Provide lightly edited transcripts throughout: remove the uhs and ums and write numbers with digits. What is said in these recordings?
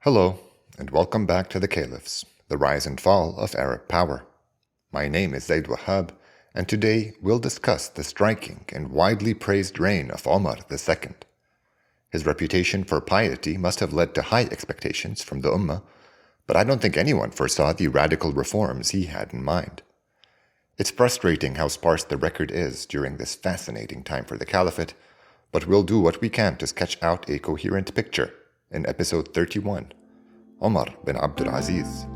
Hello, and welcome back to the Caliphs, the rise and fall of Arab power. My name is Zaid Wahab, and today we'll discuss the striking and widely praised reign of Omar II. His reputation for piety must have led to high expectations from the umma, but I don't think anyone foresaw the radical reforms he had in mind. It's frustrating how sparse the record is during this fascinating time for the caliphate, but we'll do what we can to sketch out a coherent picture in episode 31, Omar ibn Abdulaziz.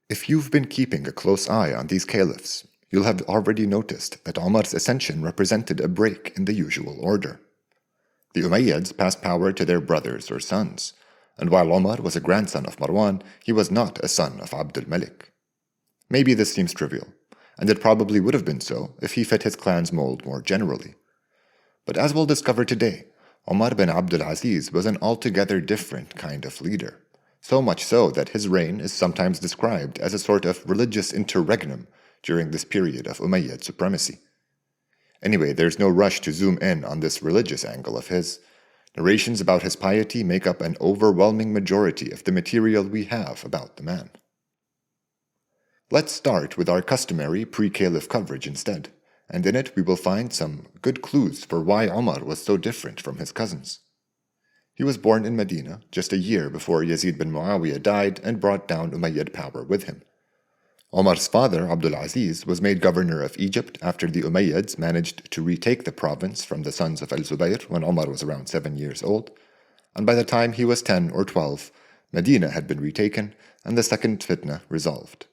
If you've been keeping a close eye on these caliphs, you'll have already noticed that Omar's ascension represented a break in the usual order. The Umayyads passed power to their brothers or sons, and while Omar was a grandson of Marwan, he was not a son of Abdul Malik. Maybe this seems trivial, and it probably would have been so if he fit his clan's mold more generally. But as we'll discover today, Omar ibn Abdulaziz was an altogether different kind of leader. So much so that his reign is sometimes described as a sort of religious interregnum during this period of Umayyad supremacy. Anyway, there's no rush to zoom in on this religious angle of his. Narrations about his piety make up an overwhelming majority of the material we have about the man. Let's start with our customary pre-caliph coverage instead, and in it we will find some good clues for why Omar was so different from his cousins. He was born in Medina just a year before Yazid bin Muawiyah died and brought down Umayyad power with him. Omar's father, Abdulaziz, was made governor of Egypt after the Umayyads managed to retake the province from the sons of al-Zubayr when Omar was around 7 years old, and by the time he was 10 or 12, Medina had been retaken and the second fitna resolved.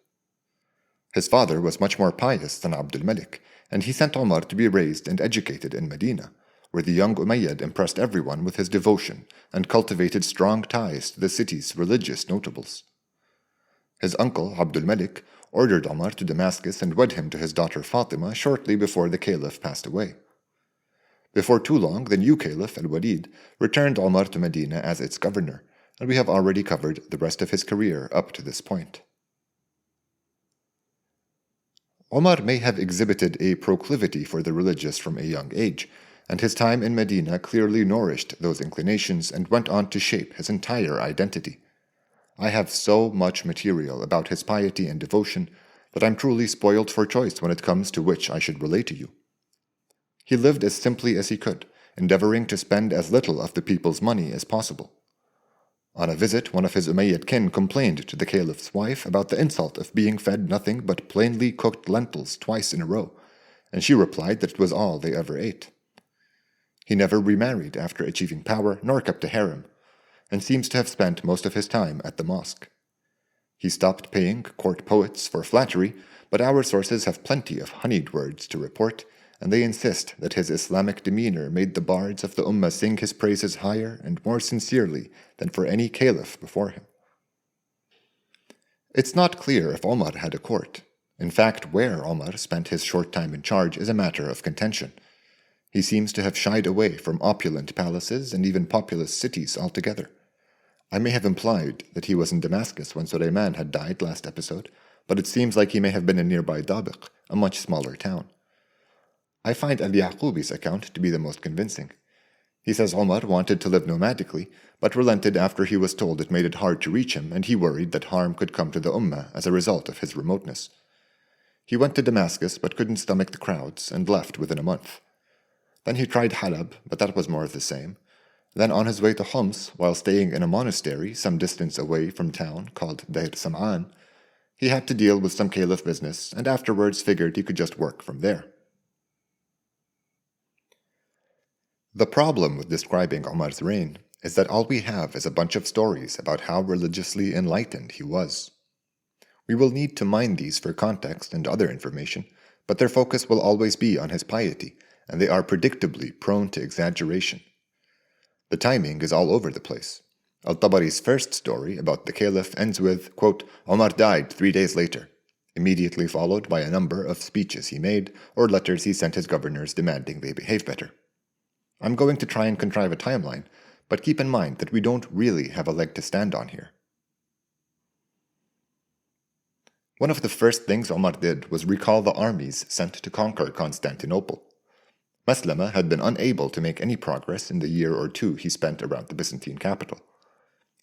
His father was much more pious than Abdul Malik, and he sent Omar to be raised and educated in Medina, where the young Umayyad impressed everyone with his devotion and cultivated strong ties to the city's religious notables. His uncle, Abdul Malik, ordered Omar to Damascus and wed him to his daughter Fatima shortly before the caliph passed away. Before too long, the new caliph, al-Walid, returned Omar to Medina as its governor, and we have already covered the rest of his career up to this point. Omar may have exhibited a proclivity for the religious from a young age, and his time in Medina clearly nourished those inclinations and went on to shape his entire identity. I have so much material about his piety and devotion that I'm truly spoiled for choice when it comes to which I should relate to you. He lived as simply as he could, endeavoring to spend as little of the people's money as possible. On a visit, one of his Umayyad kin complained to the caliph's wife about the insult of being fed nothing but plainly cooked lentils twice in a row, and she replied that it was all they ever ate. He never remarried after achieving power, nor kept a harem, and seems to have spent most of his time at the mosque. He stopped paying court poets for flattery, but our sources have plenty of honeyed words to report, and they insist that his Islamic demeanor made the bards of the Ummah sing his praises higher and more sincerely than for any caliph before him. It's not clear if Omar had a court. In fact, where Omar spent his short time in charge is a matter of contention. He seems to have shied away from opulent palaces and even populous cities altogether. I may have implied that he was in Damascus when Sulayman had died last episode, but it seems like he may have been in nearby Dabiq, a much smaller town. I find al-Yaqubi's account to be the most convincing. He says Omar wanted to live nomadically, but relented after he was told it made it hard to reach him and he worried that harm could come to the Ummah as a result of his remoteness. He went to Damascus but couldn't stomach the crowds and left within a month. Then he tried Halab, but that was more of the same. Then on his way to Homs, while staying in a monastery some distance away from town called Deir Sam'an, he had to deal with some caliph business and afterwards figured he could just work from there. The problem with describing Omar's reign is that all we have is a bunch of stories about how religiously enlightened he was. We will need to mine these for context and other information, but their focus will always be on his piety, and they are predictably prone to exaggeration. The timing is all over the place. Al-Tabari's first story about the caliph ends with, quote, Omar died 3 days later, immediately followed by a number of speeches he made or letters he sent his governors demanding they behave better. I'm going to try and contrive a timeline, but keep in mind that we don't really have a leg to stand on here. One of the first things Omar did was recall the armies sent to conquer Constantinople. Maslama had been unable to make any progress in the year or two he spent around the Byzantine capital.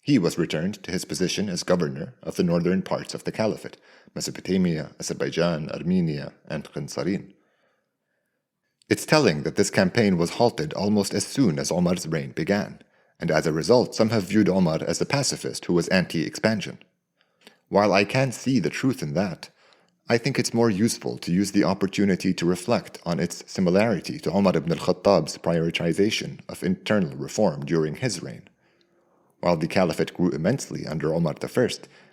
He was returned to his position as governor of the northern parts of the caliphate, Mesopotamia, Azerbaijan, Armenia, and Qinsarin. It's telling that this campaign was halted almost as soon as Omar's reign began, and as a result some have viewed Omar as a pacifist who was anti-expansion. While I can see the truth in that, I think it's more useful to use the opportunity to reflect on its similarity to Omar ibn al-Khattab's prioritization of internal reform during his reign. While the caliphate grew immensely under Omar I,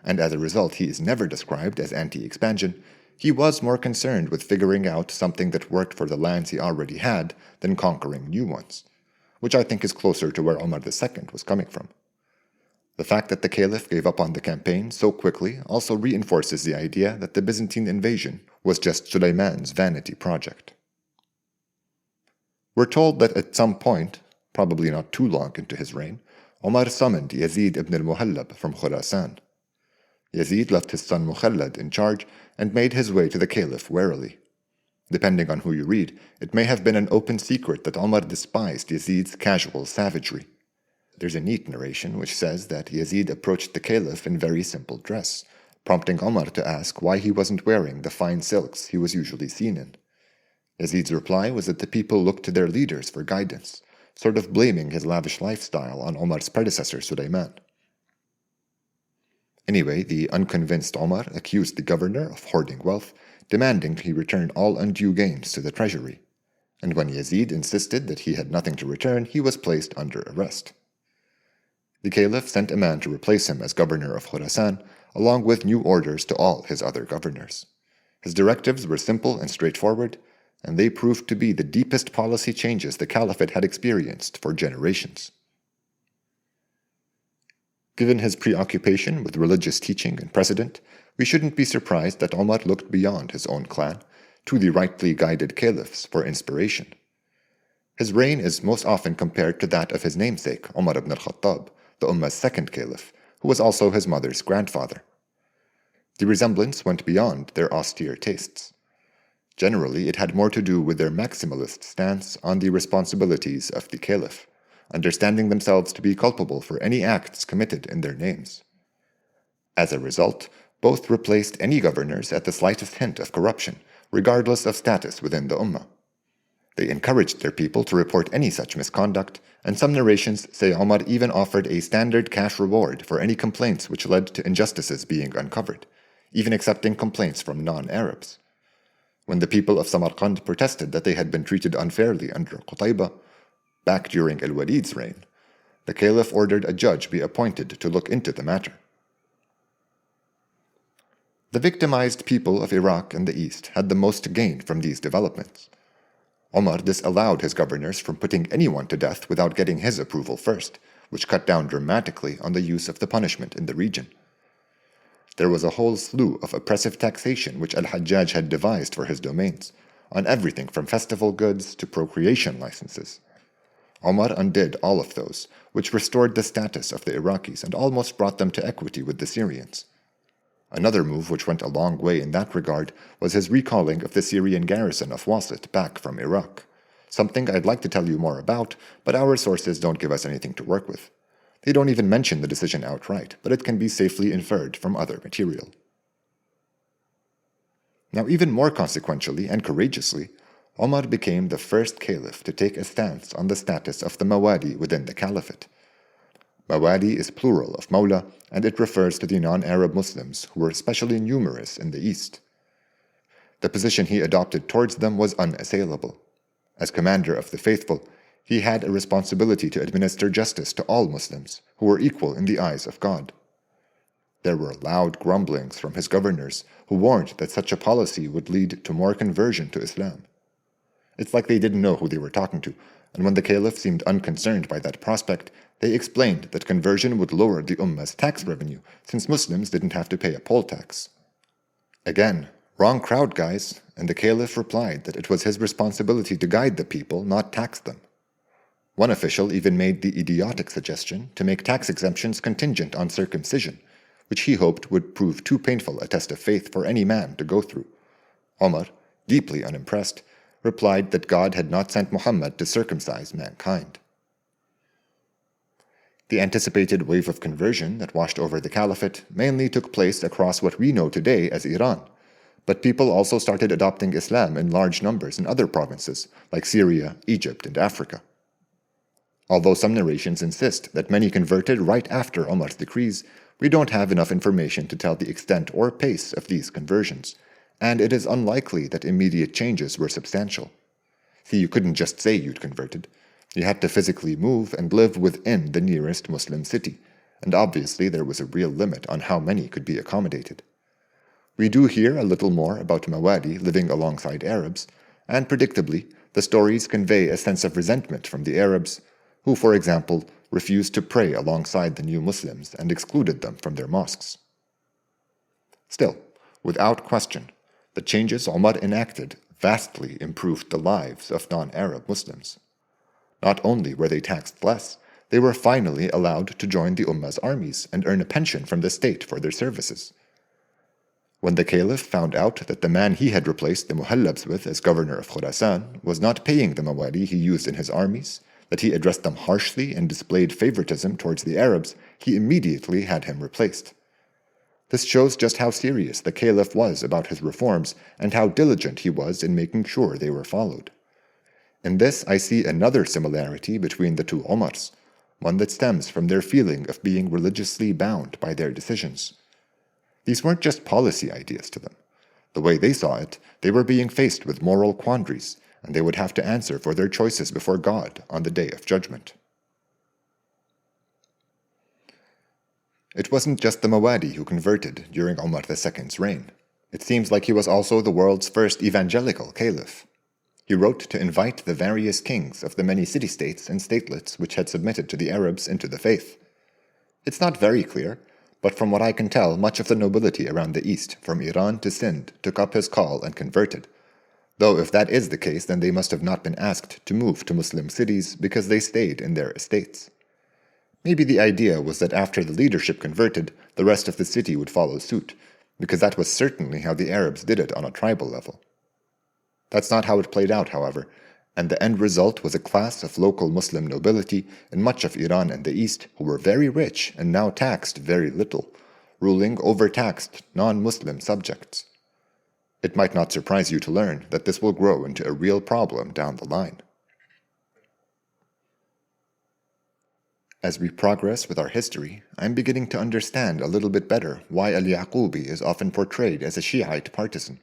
and as a result he is never described as anti-expansion, he was more concerned with figuring out something that worked for the lands he already had than conquering new ones, which I think is closer to where Omar II was coming from. The fact that the caliph gave up on the campaign so quickly also reinforces the idea that the Byzantine invasion was just Sulayman's vanity project. We're told that at some point, probably not too long into his reign, Omar summoned Yazid ibn al-Muhallab from Khurasan. Yazid left his son Mukhallad in charge and made his way to the caliph warily. Depending on who you read, it may have been an open secret that Omar despised Yazid's casual savagery. There's a neat narration which says that Yazid approached the caliph in very simple dress, prompting Omar to ask why he wasn't wearing the fine silks he was usually seen in. Yazid's reply was that the people looked to their leaders for guidance, sort of blaming his lavish lifestyle on Omar's predecessor Sulayman. Anyway, the unconvinced Omar accused the governor of hoarding wealth, demanding he return all undue gains to the treasury. And when Yazid insisted that he had nothing to return, he was placed under arrest. The caliph sent a man to replace him as governor of Khurasan, along with new orders to all his other governors. His directives were simple and straightforward, and they proved to be the deepest policy changes the caliphate had experienced for generations. Given his preoccupation with religious teaching and precedent, we shouldn't be surprised that Omar looked beyond his own clan to the rightly guided caliphs for inspiration. His reign is most often compared to that of his namesake, Omar ibn al-Khattab, the Umma's second caliph, who was also his mother's grandfather. The resemblance went beyond their austere tastes. Generally, it had more to do with their maximalist stance on the responsibilities of the caliph, understanding themselves to be culpable for any acts committed in their names. As a result, both replaced any governors at the slightest hint of corruption, regardless of status within the Ummah. They encouraged their people to report any such misconduct, and some narrations say Omar even offered a standard cash reward for any complaints which led to injustices being uncovered, even accepting complaints from non-Arabs. When the people of Samarkand protested that they had been treated unfairly under Qutayba, back during al-Walid's reign, the caliph ordered a judge be appointed to look into the matter. The victimized people of Iraq and the East had the most to gain from these developments. Omar disallowed his governors from putting anyone to death without getting his approval first, which cut down dramatically on the use of the punishment in the region. There was a whole slew of oppressive taxation which al-Hajjaj had devised for his domains, on everything from festival goods to procreation licenses. Omar undid all of those, which restored the status of the Iraqis and almost brought them to equity with the Syrians. Another move which went a long way in that regard was his recalling of the Syrian garrison of Wasit back from Iraq, something I'd like to tell you more about, but our sources don't give us anything to work with. They don't even mention the decision outright, but it can be safely inferred from other material. Now, even more consequentially and courageously, Omar became the first caliph to take a stance on the status of the Mawali within the caliphate. Mawali is plural of Mawla, and it refers to the non-Arab Muslims who were especially numerous in the East. The position he adopted towards them was unassailable. As commander of the faithful, he had a responsibility to administer justice to all Muslims, who were equal in the eyes of God. There were loud grumblings from his governors, who warned that such a policy would lead to more conversion to Islam. It's like they didn't know who they were talking to, and when the caliph seemed unconcerned by that prospect, they explained that conversion would lower the Ummah's tax revenue, since Muslims didn't have to pay a poll tax. Again, wrong crowd, guys, and the caliph replied that it was his responsibility to guide the people, not tax them. One official even made the idiotic suggestion to make tax exemptions contingent on circumcision, which he hoped would prove too painful a test of faith for any man to go through. Omar, deeply unimpressed, replied that God had not sent Muhammad to circumcise mankind. The anticipated wave of conversion that washed over the caliphate mainly took place across what we know today as Iran, but people also started adopting Islam in large numbers in other provinces like Syria, Egypt, and Africa. Although some narrations insist that many converted right after Omar's decrees, we don't have enough information to tell the extent or pace of these conversions, and it is unlikely that immediate changes were substantial. See, you couldn't just say you'd converted. You had to physically move and live within the nearest Muslim city, and obviously there was a real limit on how many could be accommodated. We do hear a little more about Mawali living alongside Arabs, and predictably, the stories convey a sense of resentment from the Arabs, who, for example, refused to pray alongside the new Muslims and excluded them from their mosques. Still, without question, the changes Omar enacted vastly improved the lives of non-Arab Muslims. Not only were they taxed less, they were finally allowed to join the Ummah's armies and earn a pension from the state for their services. When the caliph found out that the man he had replaced the Muhallabs with as governor of Khurasan was not paying the Mawali he used in his armies, that he addressed them harshly and displayed favoritism towards the Arabs, he immediately had him replaced. This shows just how serious the caliph was about his reforms and how diligent he was in making sure they were followed. In this, I see another similarity between the two Omars, one that stems from their feeling of being religiously bound by their decisions. These weren't just policy ideas to them. The way they saw it, they were being faced with moral quandaries, and they would have to answer for their choices before God on the day of judgment. It wasn't just the Mawadi who converted during Umar II's reign. It seems like he was also the world's first evangelical caliph. He wrote to invite the various kings of the many city-states and statelets which had submitted to the Arabs into the faith. It's not very clear, but from what I can tell, much of the nobility around the east, from Iran to Sind, took up his call and converted. Though if that is the case, then they must have not been asked to move to Muslim cities because they stayed in their estates. Maybe the idea was that after the leadership converted, the rest of the city would follow suit, because that was certainly how the Arabs did it on a tribal level. That's not how it played out, however, and the end result was a class of local Muslim nobility in much of Iran and the East who were very rich and now taxed very little, ruling overtaxed non-Muslim subjects. It might not surprise you to learn that this will grow into a real problem down the line. As we progress with our history, I'm beginning to understand a little bit better why al-Yaqubi is often portrayed as a Shiite partisan.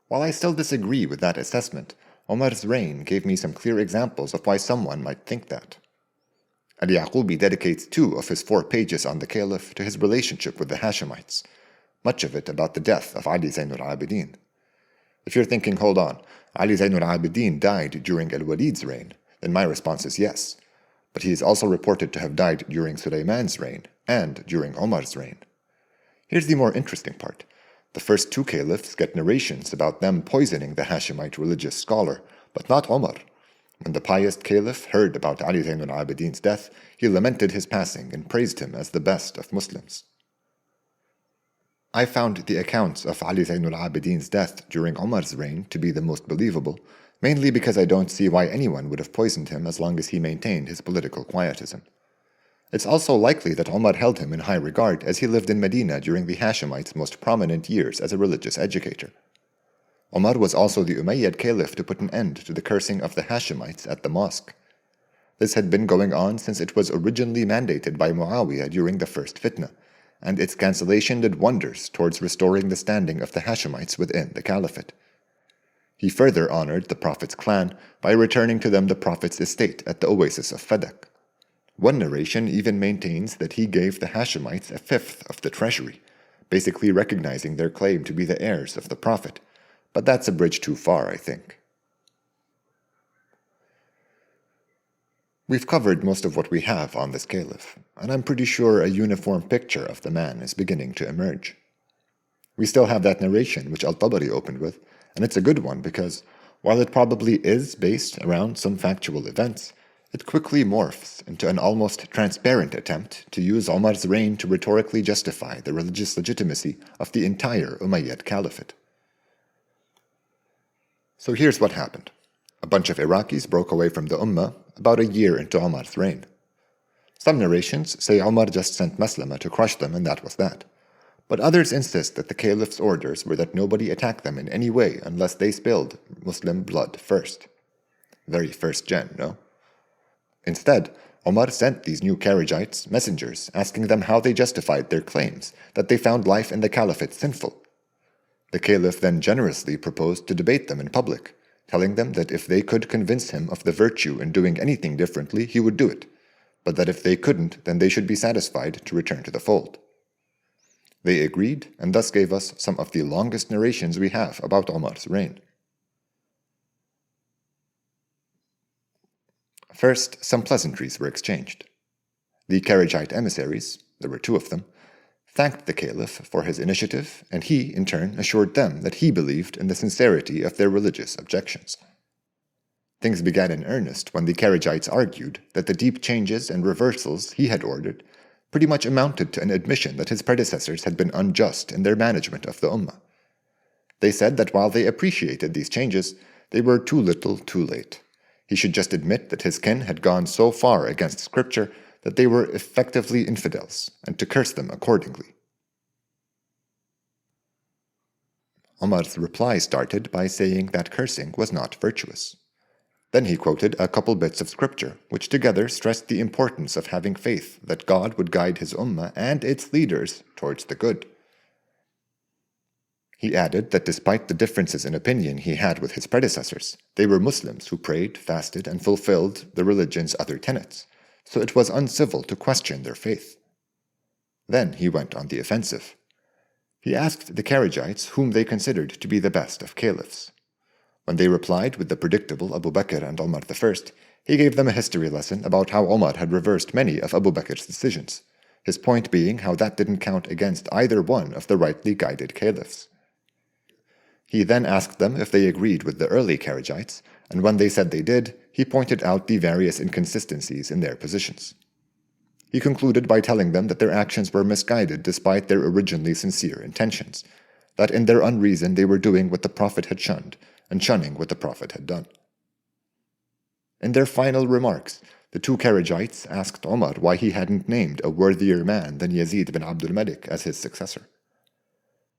While I still disagree with that assessment, Omar's reign gave me some clear examples of why someone might think that. Al-Yaqubi dedicates 2 of his 4 pages on the caliph to his relationship with the Hashemites, much of it about the death of Ali Zayn al-Abidin. If you're thinking, hold on, Ali Zayn al-Abidin died during al-Walid's reign, then my response is yes, but he is also reported to have died during Sulayman's reign and during Omar's reign. Here's the more interesting part. The first 2 caliphs get narrations about them poisoning the Hashemite religious scholar, but not Omar. When the pious caliph heard about Ali Zayn al-Abidin's death, he lamented his passing and praised him as the best of Muslims. I found the accounts of Ali Zayn al-Abidin's death during Omar's reign to be the most believable, mainly because I don't see why anyone would have poisoned him as long as he maintained his political quietism. It's also likely that Omar held him in high regard as he lived in Medina during the Hashemites' most prominent years as a religious educator. Omar was also the Umayyad caliph to put an end to the cursing of the Hashemites at the mosque. This had been going on since it was originally mandated by Muawiyah during the first fitna, and its cancellation did wonders towards restoring the standing of the Hashemites within the caliphate. He further honored the Prophet's clan by returning to them the Prophet's estate at the oasis of Fadak. One narration even maintains that he gave the Hashemites 1/5 of the treasury, basically recognizing their claim to be the heirs of the Prophet, but that's a bridge too far, I think. We've covered most of what we have on this caliph, and I'm pretty sure a uniform picture of the man is beginning to emerge. We still have that narration which Al-Tabari opened with, and it's a good one because, while it probably is based around some factual events, it quickly morphs into an almost transparent attempt to use Omar's reign to rhetorically justify the religious legitimacy of the entire Umayyad caliphate. So here's what happened. A bunch of Iraqis broke away from the Ummah about a year into Omar's reign. Some narrations say Omar just sent Maslama to crush them and that was that. But others insist that the caliph's orders were that nobody attack them in any way unless they spilled Muslim blood first. Very first gen, no? Instead, Omar sent these new Kharijites messengers asking them how they justified their claims that they found life in the caliphate sinful. The caliph then generously proposed to debate them in public, telling them that if they could convince him of the virtue in doing anything differently, he would do it, but that if they couldn't, then they should be satisfied to return to the fold. They agreed, and thus gave us some of the longest narrations we have about Omar's reign. First, some pleasantries were exchanged. The Kharijite emissaries, there were 2 of them, thanked the caliph for his initiative, and he, in turn, assured them that he believed in the sincerity of their religious objections. Things began in earnest when the Kharijites argued that the deep changes and reversals he had ordered pretty much amounted to an admission that his predecessors had been unjust in their management of the Ummah. They said that while they appreciated these changes, they were too little too late. He should just admit that his kin had gone so far against scripture that they were effectively infidels, and to curse them accordingly. Omar's reply started by saying that cursing was not virtuous. Then he quoted a couple bits of scripture, which together stressed the importance of having faith that God would guide his ummah and its leaders towards the good. He added that despite the differences in opinion he had with his predecessors, they were Muslims who prayed, fasted, and fulfilled the religion's other tenets, so it was uncivil to question their faith. Then he went on the offensive. He asked the Kharijites whom they considered to be the best of caliphs. When they replied with the predictable Abu Bakr and Omar I, he gave them a history lesson about how Omar had reversed many of Abu Bakr's decisions, his point being how that didn't count against either one of the rightly guided caliphs. He then asked them if they agreed with the early Kharijites, and when they said they did, he pointed out the various inconsistencies in their positions. He concluded by telling them that their actions were misguided despite their originally sincere intentions, that in their unreason they were doing what the Prophet had shunned, and shunning what the Prophet had done. In their final remarks, the 2 Kharijites asked Omar why he hadn't named a worthier man than Yazid bin Abdul Malik as his successor.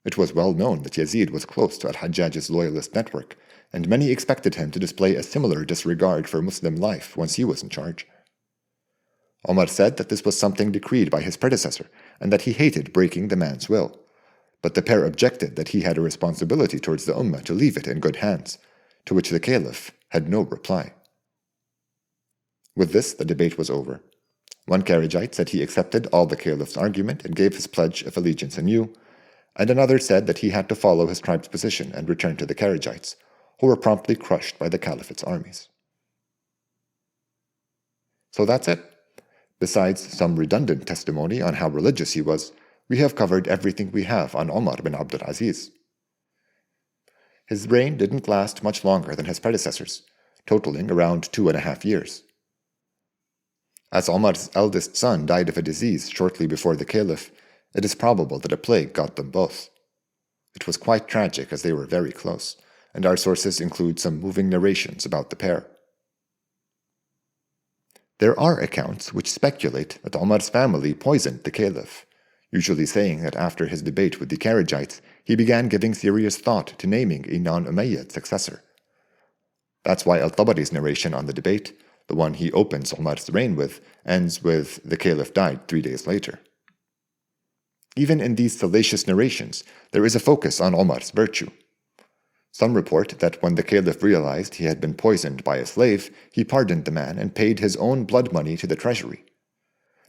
It was well known that Yazid was close to al-Hajjaj's loyalist network, and many expected him to display a similar disregard for Muslim life once he was in charge. Omar said that this was something decreed by his predecessor, and that he hated breaking the man's will. But the pair objected that he had a responsibility towards the Ummah to leave it in good hands, to which the Caliph had no reply. With this, the debate was over. One Kharijite said he accepted all the Caliph's argument and gave his pledge of allegiance anew, and another said that he had to follow his tribe's position and return to the Kharijites, who were promptly crushed by the Caliphate's armies. So that's it. Besides some redundant testimony on how religious he was, we have covered everything we have on Omar ibn Abdulaziz. His reign didn't last much longer than his predecessors, totaling around 2.5 years. As Omar's eldest son died of a disease shortly before the Caliph, it is probable that a plague got them both. It was quite tragic as they were very close, and our sources include some moving narrations about the pair. There are accounts which speculate that Omar's family poisoned the Caliph, usually saying that after his debate with the Kharijites, he began giving serious thought to naming a non-Umayyad successor. That's why Al-Tabari's narration on the debate, the one he opens Omar's reign with, ends with the Caliph died 3 days later. Even in these salacious narrations, there is a focus on Omar's virtue. Some report that when the Caliph realized he had been poisoned by a slave, he pardoned the man and paid his own blood money to the treasury.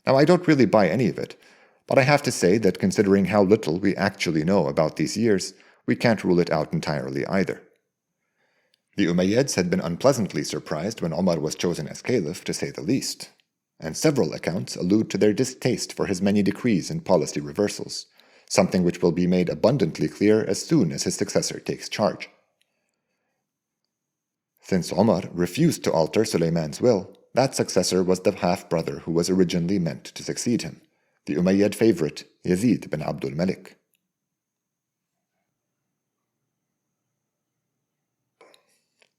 Now, I don't really buy any of it, but I have to say that considering how little we actually know about these years, we can't rule it out entirely either. The Umayyads had been unpleasantly surprised when Omar was chosen as Caliph, to say the least, and several accounts allude to their distaste for his many decrees and policy reversals, something which will be made abundantly clear as soon as his successor takes charge. Since Umar refused to alter Sulayman's will, that successor was the half-brother who was originally meant to succeed him, the Umayyad favorite Yazid ibn Abdul Malik.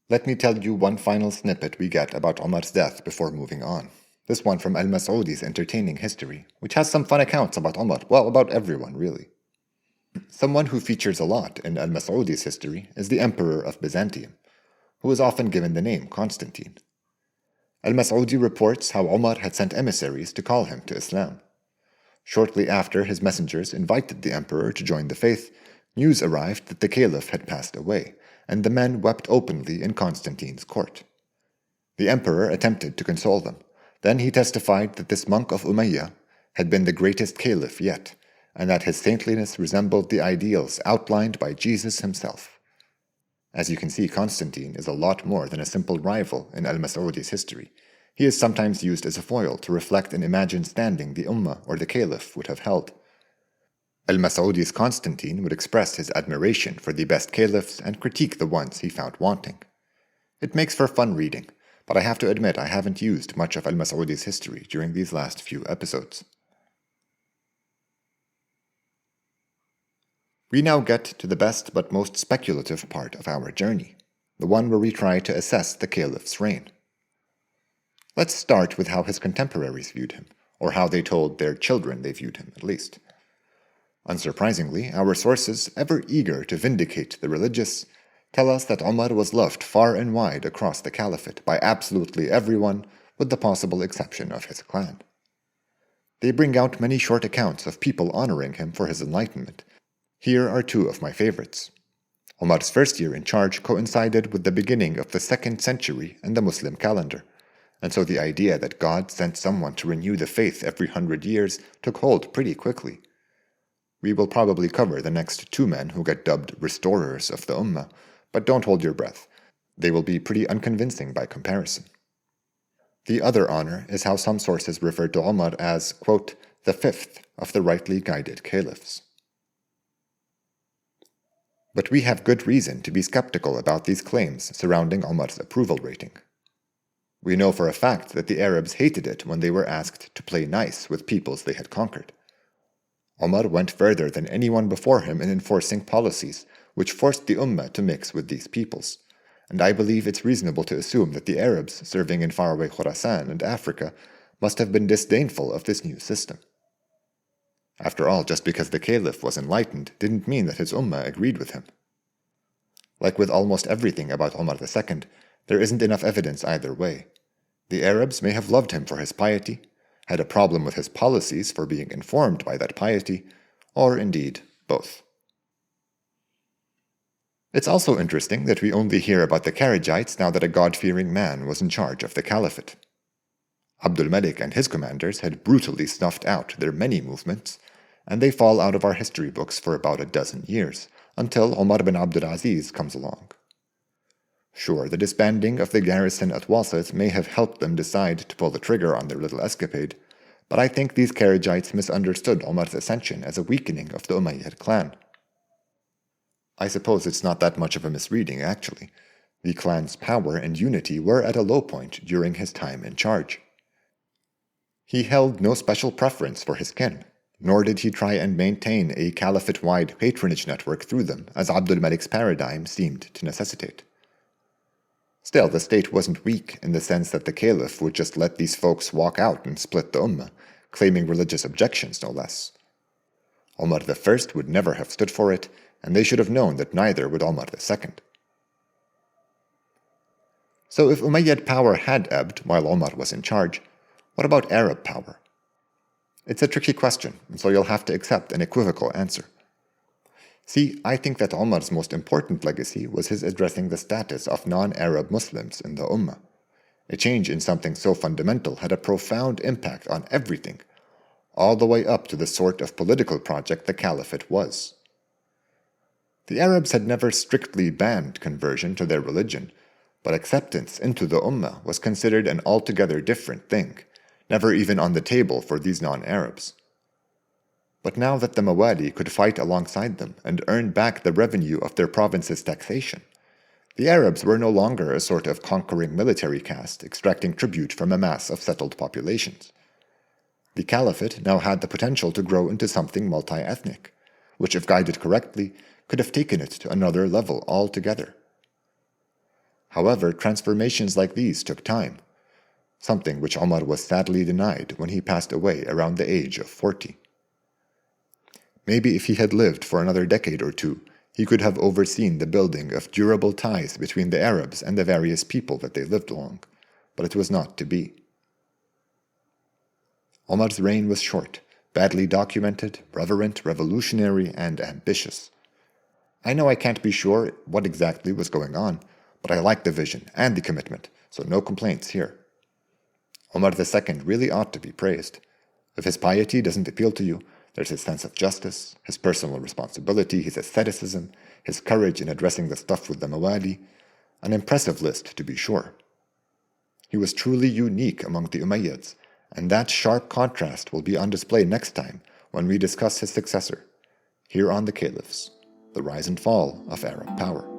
Let me tell you one final snippet we get about Umar's death before moving on. This one from al-Mas'udi's entertaining history, which has some fun accounts about Umar, well, about everyone, really. Someone who features a lot in al-Mas'udi's history is the Emperor of Byzantium, who is often given the name Constantine. Al-Mas'udi reports how Umar had sent emissaries to call him to Islam. Shortly after his messengers invited the emperor to join the faith, news arrived that the caliph had passed away, and the men wept openly in Constantine's court. The emperor attempted to console them. Then he testified that this monk of Umayyad had been the greatest caliph yet, and that his saintliness resembled the ideals outlined by Jesus himself. As you can see, Constantine is a lot more than a simple rival in al-Mas'udi's history. He is sometimes used as a foil to reflect an imagined standing the umma or the caliph would have held. Al-Mas'udi's Constantine would express his admiration for the best caliphs and critique the ones he found wanting. It makes for fun reading, but I have to admit I haven't used much of al-Mas'udi's history during these last few episodes. We now get to the best but most speculative part of our journey, the one where we try to assess the caliph's reign. Let's start with how his contemporaries viewed him, or how they told their children they viewed him, at least. Unsurprisingly, our sources, ever eager to vindicate the religious, tell us that Umar was loved far and wide across the caliphate by absolutely everyone, with the possible exception of his clan. They bring out many short accounts of people honoring him for his enlightenment. Here are two of my favorites. Umar's first year in charge coincided with the beginning of the 2nd century in the Muslim calendar, and so the idea that God sent someone to renew the faith every 100 years took hold pretty quickly. We will probably cover the next two men who get dubbed restorers of the umma, but don't hold your breath. They will be pretty unconvincing by comparison. The other honor is how some sources refer to Umar as, quote, the 5th of the rightly guided caliphs. But we have good reason to be skeptical about these claims surrounding Umar's approval rating. We know for a fact that the Arabs hated it when they were asked to play nice with peoples they had conquered. Umar went further than anyone before him in enforcing policies which forced the Ummah to mix with these peoples, and I believe it's reasonable to assume that the Arabs serving in faraway Khorasan and Africa must have been disdainful of this new system. After all, just because the caliph was enlightened didn't mean that his Ummah agreed with him. Like with almost everything about Umar II, there isn't enough evidence either way. The Arabs may have loved him for his piety, had a problem with his policies for being informed by that piety, or indeed, both. It's also interesting that we only hear about the Kharijites now that a God-fearing man was in charge of the caliphate. Abdul Malik and his commanders had brutally snuffed out their many movements, and they fall out of our history books for about a dozen years, until Omar ibn Abdulaziz comes along. Sure, the disbanding of the garrison at Wasit may have helped them decide to pull the trigger on their little escapade, but I think these Kharijites misunderstood Omar's ascension as a weakening of the Umayyad clan. I suppose it's not that much of a misreading, actually. The clan's power and unity were at a low point during his time in charge. He held no special preference for his kin, nor did he try and maintain a caliphate-wide patronage network through them, as Abdul Malik's paradigm seemed to necessitate. Still, the state wasn't weak in the sense that the caliph would just let these folks walk out and split the ummah, claiming religious objections no less. Omar I would never have stood for it, and they should have known that neither would Omar II. So if Umayyad power had ebbed while Omar was in charge, what about Arab power? It's a tricky question, and so you'll have to accept an equivocal answer. See, I think that Omar's most important legacy was his addressing the status of non-Arab Muslims in the Ummah. A change in something so fundamental had a profound impact on everything, all the way up to the sort of political project the caliphate was. The Arabs had never strictly banned conversion to their religion, but acceptance into the Ummah was considered an altogether different thing, never even on the table for these non-Arabs. But now that the Mawali could fight alongside them and earn back the revenue of their province's taxation, the Arabs were no longer a sort of conquering military caste extracting tribute from a mass of settled populations. The caliphate now had the potential to grow into something multi-ethnic, which, if guided correctly, could have taken it to another level altogether. However, transformations like these took time, something which Omar was sadly denied when he passed away around the age of 40. Maybe if he had lived for another decade or two, he could have overseen the building of durable ties between the Arabs and the various people that they lived among, but it was not to be. Omar's reign was short, badly documented, reverent, revolutionary, and ambitious. I know I can't be sure what exactly was going on, but I like the vision and the commitment, so no complaints here. Omar II really ought to be praised. If his piety doesn't appeal to you, there's his sense of justice, his personal responsibility, his asceticism, his courage in addressing the stuff with the Mawali. An impressive list, to be sure. He was truly unique among the Umayyads, and that sharp contrast will be on display next time when we discuss his successor, here on the Caliphs, the rise and fall of Arab power.